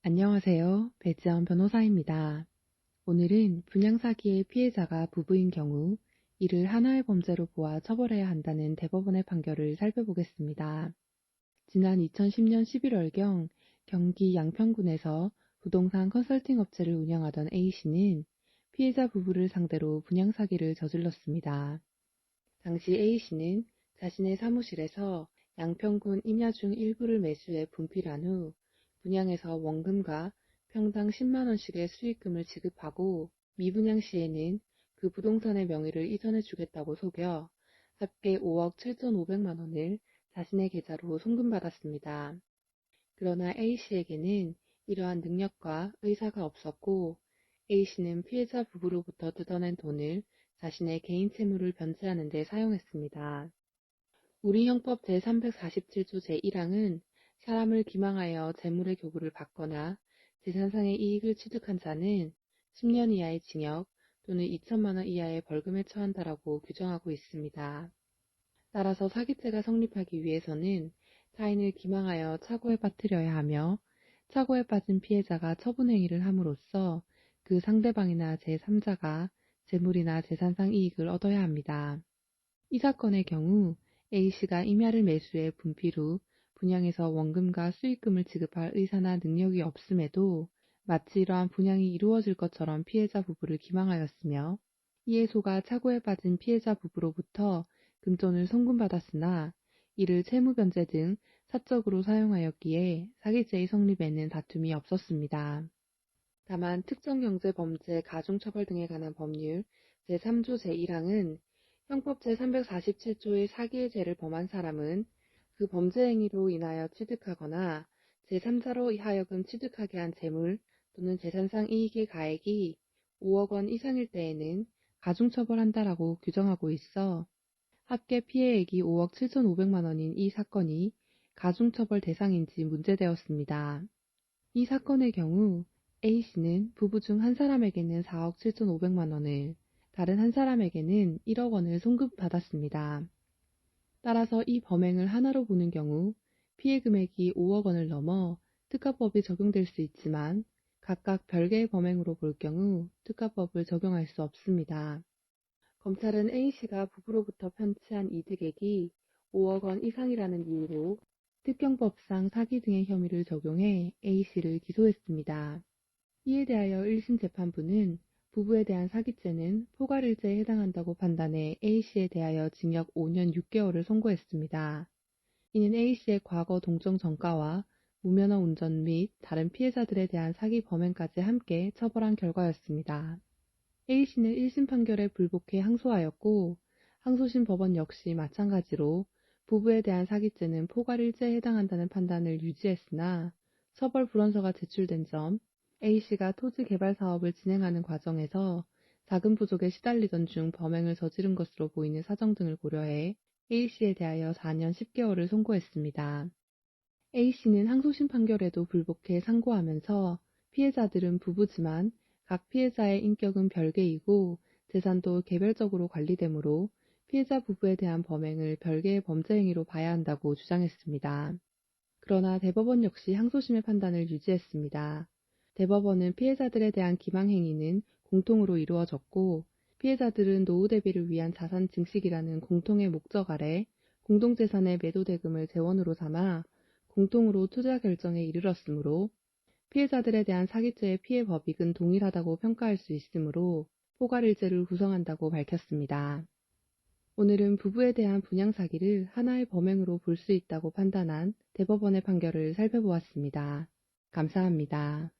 안녕하세요. 배지연 변호사입니다. 오늘은 분양사기의 피해자가 부부인 경우 이를 하나의 범죄로 보아 처벌해야 한다는 대법원의 판결을 살펴보겠습니다. 지난 2010년 11월경 경기 양평군에서 부동산 컨설팅 업체를 운영하던 A씨는 피해자 부부를 상대로 분양사기를 저질렀습니다. 당시 A씨는 자신의 사무실에서 양평군 임야중 일부를 매수해 분필한 후 분양에서 원금과 평당 10만 원씩의 수익금을 지급하고 미분양 시에는 그 부동산의 명의를 이전해 주겠다고 속여 합계 5억 7,500만 원을 자신의 계좌로 송금받았습니다. 그러나 A씨에게는 이러한 능력과 의사가 없었고 A씨는 피해자 부부로부터 뜯어낸 돈을 자신의 개인 채무를 변제하는 데 사용했습니다. 우리 형법 제347조 제1항은 사람을 기망하여 재물의 교부를 받거나 재산상의 이익을 취득한 자는 10년 이하의 징역 또는 2천만 원 이하의 벌금에 처한다라고 규정하고 있습니다. 따라서 사기죄가 성립하기 위해서는 타인을 기망하여 착오에 빠뜨려야 하며 착오에 빠진 피해자가 처분행위를 함으로써 그 상대방이나 제3자가 재물이나 재산상 이익을 얻어야 합니다. 이 사건의 경우 A씨가 임야를 매수해 분필 후 분양에서 원금과 수익금을 지급할 의사나 능력이 없음에도 마치 이러한 분양이 이루어질 것처럼 피해자 부부를 기망하였으며 이에 속아 착오에 빠진 피해자 부부로부터 금전을 송금받았으나 이를 채무변제 등 사적으로 사용하였기에 사기죄의 성립에는 다툼이 없었습니다. 다만 특정경제범죄 가중처벌 등에 관한 법률 제3조 제1항은 형법 제347조의 사기의 죄를 범한 사람은 그 범죄 행위로 인하여 취득하거나 제3자로 하여금 취득하게 한 재물 또는 재산상 이익의 가액이 5억 원 이상일 때에는 가중처벌한다라고 규정하고 있어 합계 피해액이 5억 7,500만 원인 이 사건이 가중처벌 대상인지 문제되었습니다. 이 사건의 경우 A씨는 부부 중 한 사람에게는 4억 7,500만 원을, 다른 한 사람에게는 1억 원을 송금받았습니다. 따라서 이 범행을 하나로 보는 경우 피해 금액이 5억 원을 넘어 특가법이 적용될 수 있지만 각각 별개의 범행으로 볼 경우 특가법을 적용할 수 없습니다. 검찰은 A씨가 부부로부터 편취한 이득액이 5억 원 이상이라는 이유로 특경법상 사기 등의 혐의를 적용해 A씨를 기소했습니다. 이에 대하여 1심 재판부는 부부에 대한 사기죄는 포괄일죄에 해당한다고 판단해 A씨에 대하여 징역 5년 6개월을 선고했습니다. 이는 A씨의 과거 동종 전과와 무면허 운전 및 다른 피해자들에 대한 사기 범행까지 함께 처벌한 결과였습니다. A씨는 1심 판결에 불복해 항소하였고 항소심 법원 역시 마찬가지로 부부에 대한 사기죄는 포괄일죄에 해당한다는 판단을 유지했으나 처벌 불원서가 제출된 점, A씨가 토지 개발 사업을 진행하는 과정에서 자금 부족에 시달리던 중 범행을 저지른 것으로 보이는 사정 등을 고려해 A씨에 대하여 4년 10개월을 선고했습니다. A씨는 항소심 판결에도 불복해 상고하면서 피해자들은 부부지만 각 피해자의 인격은 별개이고 재산도 개별적으로 관리되므로 피해자 부부에 대한 범행을 별개의 범죄 행위로 봐야 한다고 주장했습니다. 그러나 대법원 역시 항소심의 판단을 유지했습니다. 대법원은 피해자들에 대한 기망 행위는 공통으로 이루어졌고 피해자들은 노후 대비를 위한 자산 증식이라는 공통의 목적 아래 공동재산의 매도 대금을 재원으로 삼아 공통으로 투자 결정에 이르렀으므로 피해자들에 대한 사기죄의 피해 법익은 동일하다고 평가할 수 있으므로 포괄일죄를 구성한다고 밝혔습니다. 오늘은 부부에 대한 분양 사기를 하나의 범행으로 볼 수 있다고 판단한 대법원의 판결을 살펴보았습니다. 감사합니다.